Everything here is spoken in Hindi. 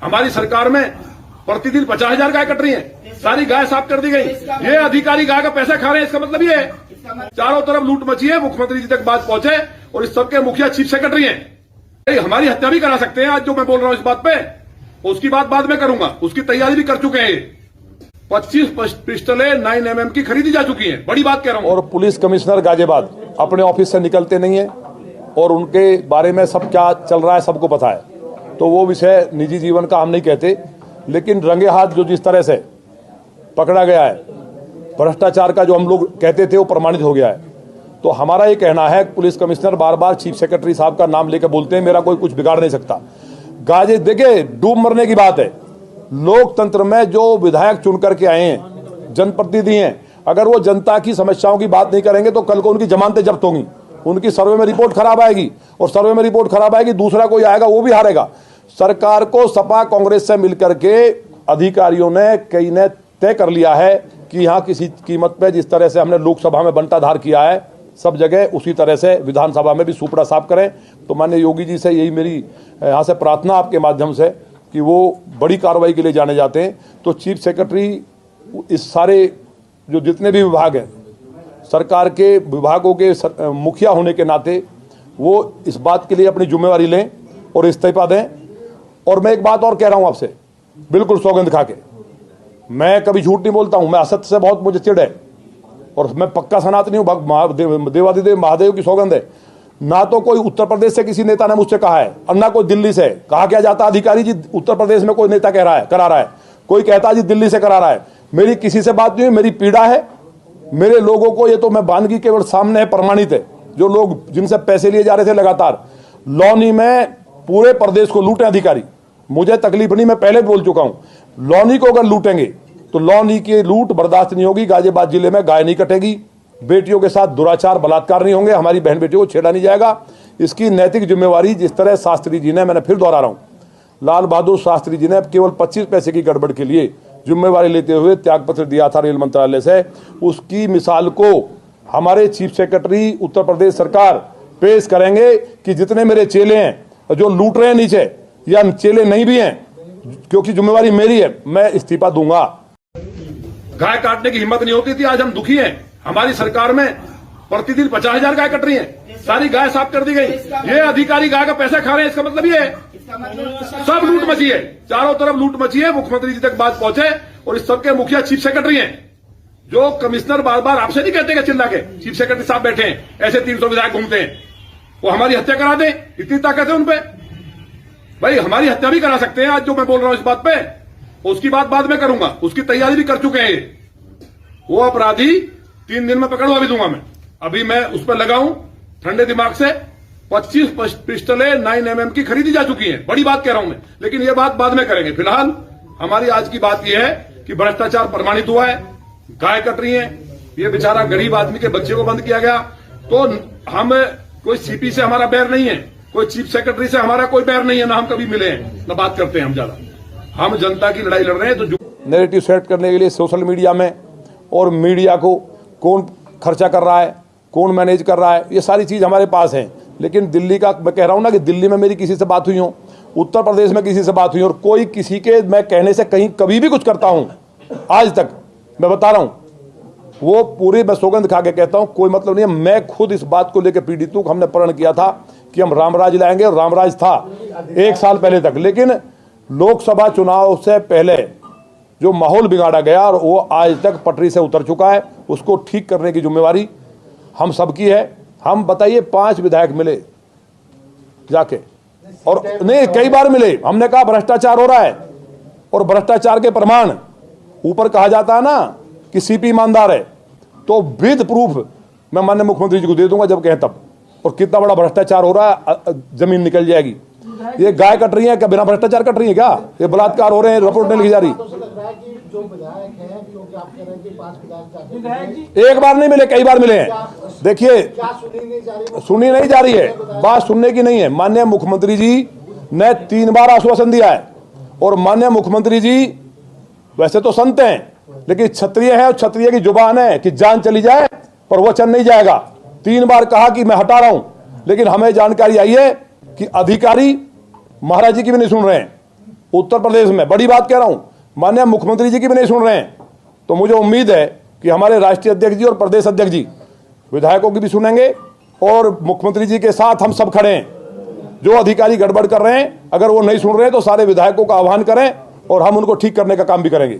हमारी सरकार में प्रतिदिन 50,000 गाय कट रही हैं, सारी गाय साफ कर दी गई। ये अधिकारी गाय का पैसा खा रहे हैं, इसका मतलब ये है चारों तरफ लूट मची है। मुख्यमंत्री जी तक बात पहुंचे और इस सबके मुखिया चीफ सेक्रेटरी हैं। हमारी हत्या भी करा सकते हैं आज जो मैं बोल रहा हूं इस बात पे, उसकी बात बाद में करूंगा, उसकी तैयारी भी कर चुके हैं। 25 पिस्टलें 9mm की खरीदी जा चुकी हैं, बड़ी बात कह रहा हूं। और पुलिस कमिश्नर गाजियाबाद अपने ऑफिस से निकलते नहीं है और उनके बारे में सब क्या चल रहा है सबको पता है, तो वो विषय निजी जीवन का हम नहीं कहते, लेकिन रंगे हाथ जो जिस तरह से पकड़ा गया है, भ्रष्टाचार का जो हम लोग कहते थे वो प्रमाणित हो गया है। तो हमारा ये कहना है, पुलिस कमिश्नर बार बार चीफ सेक्रेटरी साहब का नाम लेकर बोलते हैं, मेरा कोई कुछ बिगाड़ नहीं सकता। गाजे देखिए, डूब मरने की बात है। लोकतंत्र में जो विधायक चुन करके आए हैं, जनप्रतिनिधि हैं, अगर वो जनता की समस्याओं की बात नहीं करेंगे तो कल को उनकी जमानतें जब्त होंगी, उनकी सर्वे में रिपोर्ट खराब आएगी, और सर्वे में रिपोर्ट खराब आएगी, दूसरा कोई आएगा वो भी हारेगा। सरकार को सपा कांग्रेस से मिलकर के अधिकारियों ने कई ने तय कर लिया है कि यहाँ किसी कीमत पे जिस तरह से हमने लोकसभा में बंटाधार किया है, सब जगह उसी तरह से विधानसभा में भी सुपड़ा साफ करें। तो माननीय योगी जी से यही मेरी यहाँ से प्रार्थना आपके माध्यम से कि वो बड़ी कार्रवाई के लिए जाने जाते हैं। तो चीफ सेक्रेटरी इस सारे जो जितने भी विभाग हैं, सरकार के विभागों के मुखिया होने के नाते वो इस बात के लिए अपनी जिम्मेवारी लें और इस्तीफा दें। और मैं एक बात और कह रहा हूं आपसे, बिल्कुल सौगंध खा के, मैं कभी झूठ नहीं बोलता हूं, मैं असत्य से बहुत मुझे चिढ़ है और मैं पक्का सनातनी हूं, देवादिदेव महादेव की सौगंध है। ना तो कोई उत्तर प्रदेश से किसी नेता ने मुझसे कहा है और ना कोई दिल्ली से। कहा क्या जाता अधिकारी जी उत्तर प्रदेश में कोई नेता करा रहा है, कोई कहता जी दिल्ली से करा रहा है। मेरी किसी से बात नहीं हुई, मेरी पीड़ा है मेरे लोगों को। ये तो मैं बानगी केवल सामने है, प्रमाणित है। जो लोग जिनसे पैसे लिए जा रहे थे लगातार लौनी में पूरे प्रदेश को लूटे अधिकारी, मुझे तकलीफ नहीं, मैं पहले बोल चुका हूं। लौनी को अगर लूटेंगे तो लौनी की लूट बर्दाश्त नहीं होगी। गाजियाबाद जिले में गाय नहीं कटेगी, बेटियों के साथ दुराचार बलात्कार नहीं होंगे, हमारी बहन बेटियों को छेड़ा नहीं जाएगा। इसकी नैतिक जिम्मेवारी जिस तरह शास्त्री जी ने, मैंने फिर दोहरा रहा हूं, लाल बहादुर शास्त्री जी ने केवल 25 पैसे की गड़बड़ के लिए जिम्मेवारी लेते हुए त्यागपत्र दिया था रेल मंत्रालय से, उसकी मिसाल को हमारे चीफ सेक्रेटरी उत्तर प्रदेश सरकार पेश करेंगे कि जितने मेरे चेले हैं जो लूट रहे हैं नीचे, या चेले नहीं भी हैं, क्योंकि जिम्मेवारी मेरी है, मैं इस्तीफा दूंगा। गाय काटने की हिम्मत नहीं होती थी, आज हम दुखी हैं। हमारी सरकार में प्रतिदिन 50,000 गाय कट रही हैं, सारी गाय साफ कर दी गई। ये अधिकारी गाय का पैसा खा रहे हैं, इसका मतलब ये है सब लूट मची है, चारों तरफ लूट मची है। मुख्यमंत्री जी तक बात पहुंचे और इस सबके मुखिया चीफ सेक्रेटरी हैं। जो कमिश्नर बार बार आपसे नहीं कहते चिल्ला के, चीफ सेक्रेटरी साहब बैठे हैं, ऐसे 300 विधायक घूमते हैं, वो हमारी हत्या करा दें, इतनी ताकत है उनपे। भाई हमारी हत्या भी करा सकते हैं आज जो मैं बोल रहा हूं इस बात पे, उसकी बात बाद में करूंगा, उसकी तैयारी भी कर चुके हैं। वो अपराधी 3 दिन में पकड़वा भी दूंगा मैं। अभी मैं उस पर लगाऊं ठंडे दिमाग से। 25 पिस्टलें 9mm की खरीदी जा चुकी हैं, बड़ी बात कह रहा हूं मैं, लेकिन ये बात बाद में करेंगे। फिलहाल हमारी आज की बात यह है कि भ्रष्टाचार प्रमाणित हुआ है, गाय कट रही है, ये बेचारा गरीब आदमी के बच्चे को बंद किया गया। तो हम कोई सीपी से हमारा बैर नहीं है, कोई चीफ सेक्रेटरी से हमारा कोई बैर नहीं है, ना हम कभी मिले हैं, ना बात करते हैं हम ज्यादा। हम जनता की लड़ाई लड़ रहे हैं। तो नैरेटिव सेट करने के लिए सोशल मीडिया में और मीडिया को कौन खर्चा कर रहा है, कौन मैनेज कर रहा है, ये सारी चीज़ हमारे पास है। लेकिन दिल्ली का मैं कह रहा हूं ना कि दिल्ली में मेरी किसी से बात हुई हो, उत्तर प्रदेश में किसी से बात हुई, और कोई किसी के मैं कहने से कहीं कभी भी कुछ करता हूं आज तक, मैं बता रहा हूं, वो पूरी मैं सौगंध खा के कहता हूं, कोई मतलब नहीं है। मैं खुद इस बात को लेकर पीड़ित हूं। हमने प्रण किया था कि हम रामराज लाएंगे, और रामराज था 1 साल पहले तक, लेकिन लोकसभा चुनाव से पहले जो माहौल बिगाड़ा गया और वो आज तक पटरी से उतर चुका है, उसको ठीक करने की जिम्मेवारी हम सबकी है। हम बताइए 5 विधायक मिले जाके, और नहीं कई बार मिले, हमने कहा भ्रष्टाचार हो रहा है, और भ्रष्टाचार के प्रमाण ऊपर कहा जाता है ना कि सीपी ईमानदार है, तो विद प्रूफ मैं माननीय मुख्यमंत्री जी को दे दूंगा जब कहें तब। और कितना बड़ा भ्रष्टाचार हो रहा है, जमीन निकल जाएगी। ये गाय कट रही है क्या, बिना भ्रष्टाचार कट रही है क्या? ये बलात्कार हो रहे हैं, रिपोर्ट नहीं लिखी जा रही। एक बार नहीं मिले, कई बार मिले हैं। देखिए सुनी नहीं जा रही है, बात सुनने की नहीं है। माननीय मुख्यमंत्री जी ने 3 बार आश्वासन दिया है, और माननीय मुख्यमंत्री जी वैसे तो संत हैं, लेकिन क्षत्रिय है, और क्षत्रिय की जुबान है कि जान चली जाए पर वचन नहीं जाएगा। 3 बार कहा कि मैं हटा रहा हूं, लेकिन हमें जानकारी आई है कि अधिकारी महाराज जी की भी नहीं सुन रहे हैं। उत्तर प्रदेश में, बड़ी बात कह रहा हूं, माननीय मुख्यमंत्री जी की भी नहीं सुन रहे हैं, तो मुझे उम्मीद है कि हमारे राष्ट्रीय अध्यक्ष जी और प्रदेश अध्यक्ष जी विधायकों की भी सुनेंगे और मुख्यमंत्री जी के साथ हम सब खड़े हैं। जो अधिकारी गड़बड़ कर रहे हैं, अगर वो नहीं सुन रहे हैं तो सारे विधायकों का आह्वान करें और हम उनको ठीक करने का काम भी करेंगे।